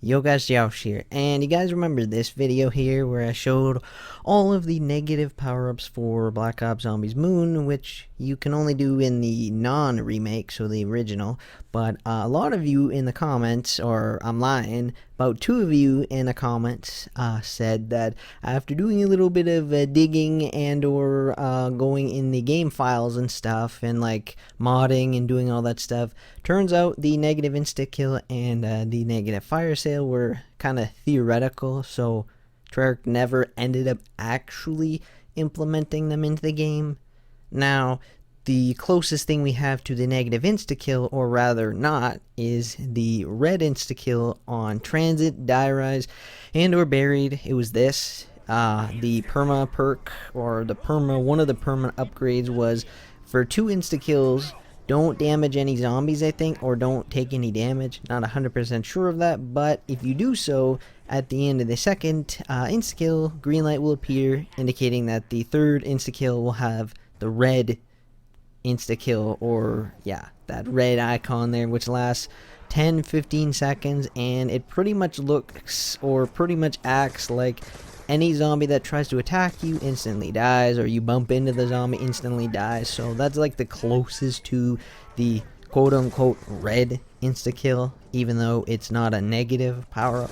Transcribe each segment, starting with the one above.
Yo guys, Josh here, and you guys remember this video here where I showed all of the negative power-ups for Black Ops Zombies Moon, which you can only do in the non-remake, so the original, but a lot of you in the comments, or I'm lying, about 2 of you in the comments said that after doing a little bit of digging and or going in the game files and stuff and like modding and doing all that stuff, turns out the negative insta-kill and the negative fire sale were kind of theoretical, so Treyarch never ended up actually implementing them into the game. Now, the closest thing we have to the negative insta-kill, or rather not, is the red insta-kill on Transit, Die Rise, and or Buried. It was this. The perma perk, or the perma, one of the perma upgrades was for 2 insta-kills, don't damage any zombies, I think, or don't take any damage. Not 100% sure of that, but if you do so, at the end of the second insta-kill, green light will appear, indicating that the third insta-kill will have the red insta-kill, or yeah, that red icon there, which lasts 10-15 seconds, and it pretty much looks, or pretty much acts like any zombie that tries to attack you instantly dies, or you bump into the zombie instantly dies. So that's like the closest to the quote-unquote red insta-kill, even though it's not a negative power-up.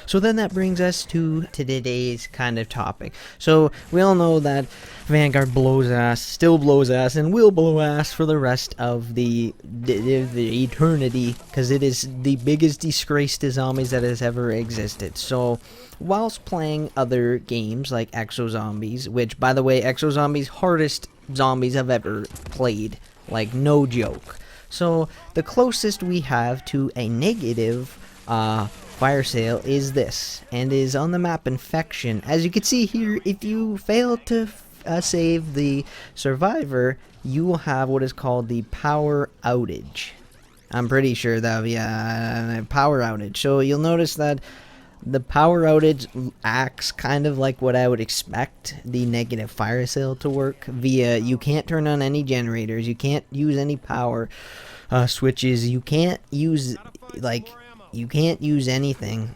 So then that brings us to today's kind of topic. So we all know that Vanguard blows ass, still blows ass, and will blow ass for the rest of the eternity, because it is the biggest disgrace to zombies that has ever existed. So whilst playing other games like Exo Zombies, which by the way, Exo Zombies, hardest zombies I've ever played, like no joke. So the closest we have to a negative fire sale is this, and is on the map Infection. As you can see here, if you fail to save the survivor, you will have what is called the power outage. I'm pretty sure that will be a power outage. So you'll notice that the power outage acts kind of like what I would expect the negative fire sale to work via. You can't turn on any generators, you can't use any power switches, you can't use anything.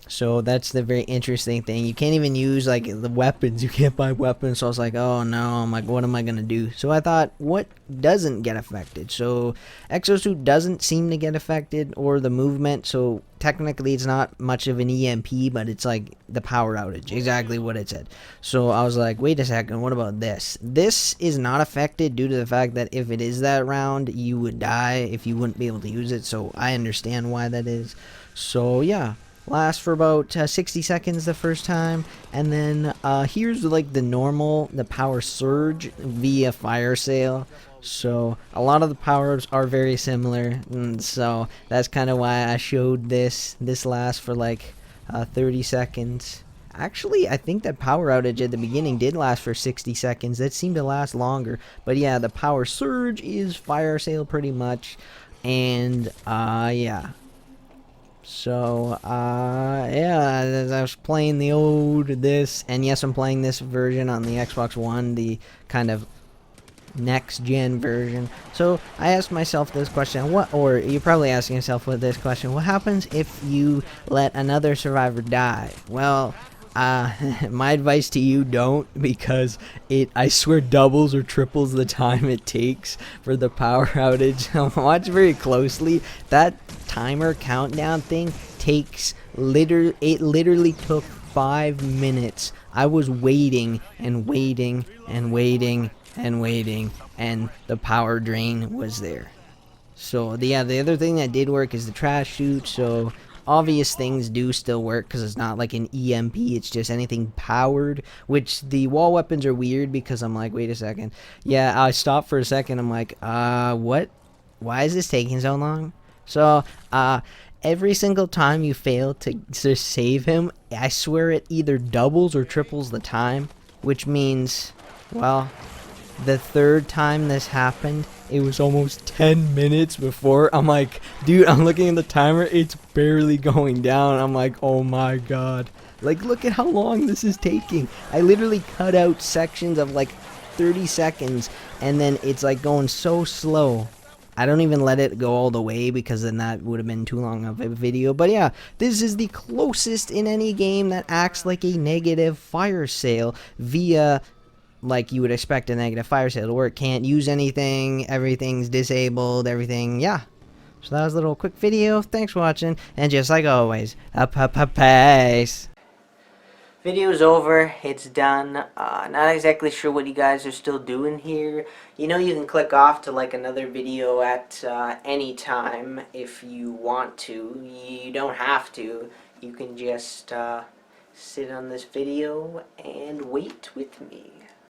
So that's the very interesting thing. You can't even use like the weapons. You can't buy weapons. So I was like, oh no, I'm like, what am I gonna do? So I thought, what doesn't get affected? So Exosuit doesn't seem to get affected, or the movement. So technically it's not much of an EMP, but it's like the power outage, exactly what it said. So I was like, wait a second, what about this? This is not affected due to the fact that if it is that round, you would die if you wouldn't be able to use it. So I understand why that is. So yeah, lasts for about 60 seconds the first time, and then here's like the power surge via fire sale. So a lot of the power-ups are very similar, and so that's kind of why I showed this. This lasts for like 30 seconds. Actually, I think that power outage at the beginning did last for 60 seconds. That seemed to last longer. But yeah, the power surge is fire sale pretty much, and yeah. So, yeah, I was playing the old this, and yes, I'm playing this version on the Xbox One, the kind of next-gen version. So, I asked myself this question, or you're probably asking yourself with this question, what happens if you let another survivor die? Well, my advice to you, don't, because I swear, doubles or triples the time it takes for the power outage. Watch very closely. That timer countdown thing takes it literally took 5 minutes. I was waiting and waiting and waiting and waiting, and the power drain was there. So yeah, the other thing that did work is the trash chute. So obvious things do still work because it's not like an EMP, it's just anything powered, which the wall weapons are weird because I'm like, wait a second. Yeah, I stopped for a second. I'm like, what? Why is this taking so long? So, every single time you fail to save him, I swear it either doubles or triples the time, which means, well, the third time this happened, it was almost 10 minutes before. I'm like, dude, I'm looking at the timer, it's barely going down. I'm like, oh my god. Like, look at how long this is taking. I literally cut out sections of like 30 seconds, and then it's like going so slow. I don't even let it go all the way because then that would have been too long of a video. But yeah, this is the closest in any game that acts like a negative fire sale via, like you would expect a negative fire sale to work. Can't use anything, everything's disabled, everything, yeah. So that was a little quick video. Thanks for watching, and just like always, peace. Video's over, it's done. Not exactly sure what you guys are still doing here. You know, you can click off to like another video at any time if you want to. You don't have to. You can just sit on this video and wait with me.